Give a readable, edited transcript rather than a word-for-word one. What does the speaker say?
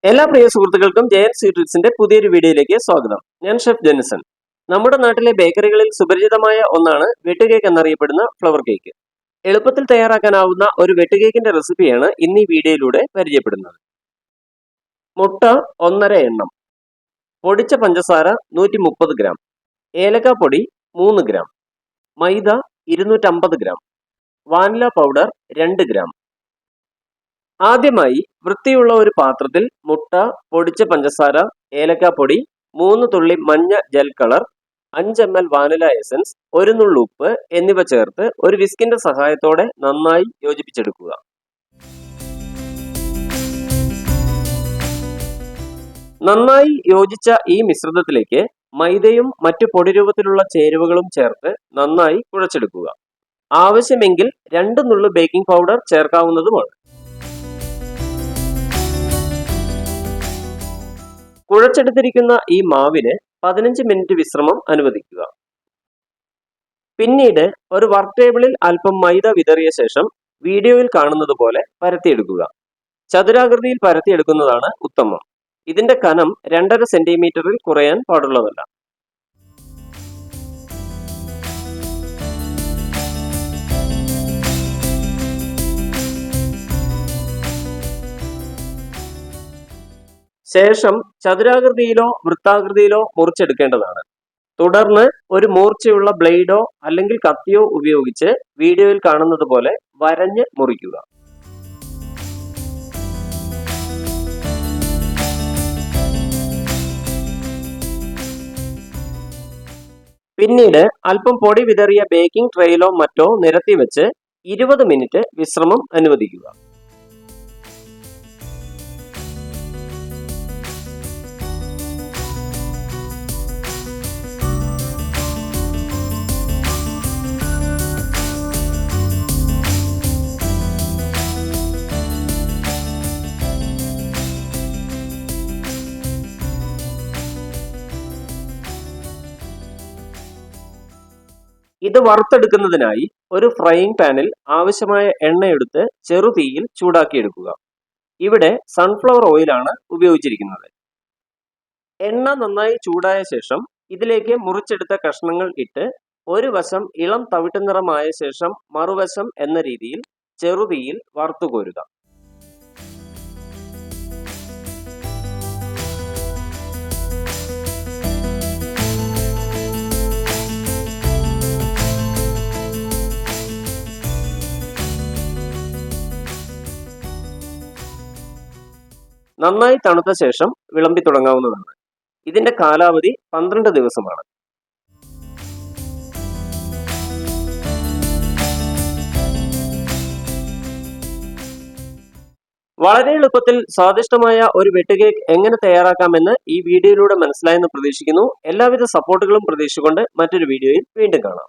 എല്ലാ പ്രിയ സുഹൃത്തുക്കൾക്കും ജയൻ സ്വീറ്റ്സിന്റെ പുതിയൊരു വീഡിയോയിലേക്ക് സ്വാഗതം. ഞാൻ ഷെഫ് ജെനിസൺ. നമ്മുടെ നാട്ടിലെ ബേക്കറികളിൽ സുപരിചിതമായ ഒന്നാണ് വെട്ടുകേക്ക് എന്നറിയപ്പെടുന്ന ഫ്ലവർ കേക്ക്. എളുപ്പത്തിൽ തയ്യാറാക്കാനാവുന്ന ഒരു വെട്ടുകേക്കിന്റെ റെസിപ്പിയാണ് ഇന്ന് ഈ വീഡിയോയിലൂടെ പരിചയപ്പെടുന്നത്. മുട്ട 1.5 എണ്ണം, പൊടിച്ച പഞ്ചസാര 130 ഗ്രാം, ഏലക്കാപ്പൊടി 3 ഗ്രാം, മൈദ 250 ഗ്രാം, വാനില പൗഡർ 2 ഗ്രാം. ആദ്യമായി വൃത്തിയുള്ള ഒരു പാത്രത്തിൽ മുട്ട, പൊടിച്ച പഞ്ചസാര, ഏലക്കാപ്പൊടി, 3 തുള്ളി മഞ്ഞ gel colour, 5 ml vanilla essence, 1 നുള്ളു ഉപ്പ് എന്നിവ ചേർത്ത് ഒരു വിസ്കിന്റെ സഹായത്തോടെ നന്നായി യോജിപ്പിച്ചെടുക്കുക. നന്നായി യോജിച്ച ഈ മിശ്രിതത്തിലേക്ക് മൈദയും മറ്റു പൊടിരൂപത്തിലുള്ള ചേരുവകളും ചേർത്ത് നന്നായി കുഴച്ചെടുക്കുക. ആവശ്യമെങ്കിൽ 2 നുള്ളു ബേക്കിംഗ് പൗഡർ ചേർക്കാവുന്നതുമാണ്. കുഴച്ചെടുത്തിരിക്കുന്ന ഈ മാവിന് 15 മിനിറ്റ് വിശ്രമം അനുവദിക്കുക. പിന്നീട് ഒരു വർക്ക് ടേബിളിൽ അല്പം മൈദ വിതറിയ ശേഷം വീഡിയോയിൽ കാണുന്നത് പോലെ പരത്തിയെടുക്കുക. ചതുരാകൃതിയിൽ പരത്തിയെടുക്കുന്നതാണ് ഉത്തമം. ഇതിന്റെ കനം 2.5 സെന്റിമീറ്ററിൽ കുറയാൻ പാടുള്ളതല്ല. ശേഷം ചതുരാകൃതിയിലോ വൃത്താകൃതിയിലോ മുറിച്ചെടുക്കേണ്ടതാണ്. തുടർന്ന് ഒരു മൂർച്ചയുള്ള ബ്ലേഡോ അല്ലെങ്കിൽ കത്തിയോ ഉപയോഗിച്ച് വീഡിയോയിൽ കാണുന്നത് പോലെ വരഞ്ഞ് മുറിക്കുക. പിന്നീട് അല്പം പൊടി വിതറിയ ബേക്കിംഗ് ട്രേയിലോ മറ്റോ നിരത്തി വെച്ച് 20 മിനിറ്റ് വിശ്രമം അനുവദിക്കുക. ഇത് വറുത്തെടുക്കുന്നതിനായി ഒരു ഫ്രൈയിങ് പാനിൽ ആവശ്യമായ എണ്ണയെടുത്ത് ചെറുതീയിൽ ചൂടാക്കിയെടുക്കുക. ഇവിടെ സൺഫ്ലവർ ഓയിലാണ് ഉപയോഗിച്ചിരിക്കുന്നത്. എണ്ണ നന്നായി ചൂടായ ശേഷം ഇതിലേക്ക് മുറിച്ചെടുത്ത കഷ്ണങ്ങൾ ഇട്ട് ഒരു വശം ഇളം തവിട്ട് നിറമായ ശേഷം മറുവശം എന്ന രീതിയിൽ ചെറുതീയിൽ വറുത്തുകോരുക. നന്നായി തണുത്ത ശേഷം വിളമ്പി തുടങ്ങാവുന്നതാണ്. ഇതിന്റെ കാലാവധി 12 ദിവസമാണ്. വളരെ എളുപ്പത്തിൽ സ്വാദിഷ്ടമായ ഒരു വെട്ടുകേക്ക് എങ്ങനെ തയ്യാറാക്കാമെന്ന് ഈ വീഡിയോയിലൂടെ മനസ്സിലായെന്ന് പ്രതീക്ഷിക്കുന്നു. എല്ലാവിധ സപ്പോർട്ടുകളും പ്രതീക്ഷിച്ചുകൊണ്ട് മറ്റൊരു വീഡിയോയിൽ വീണ്ടും കാണാം.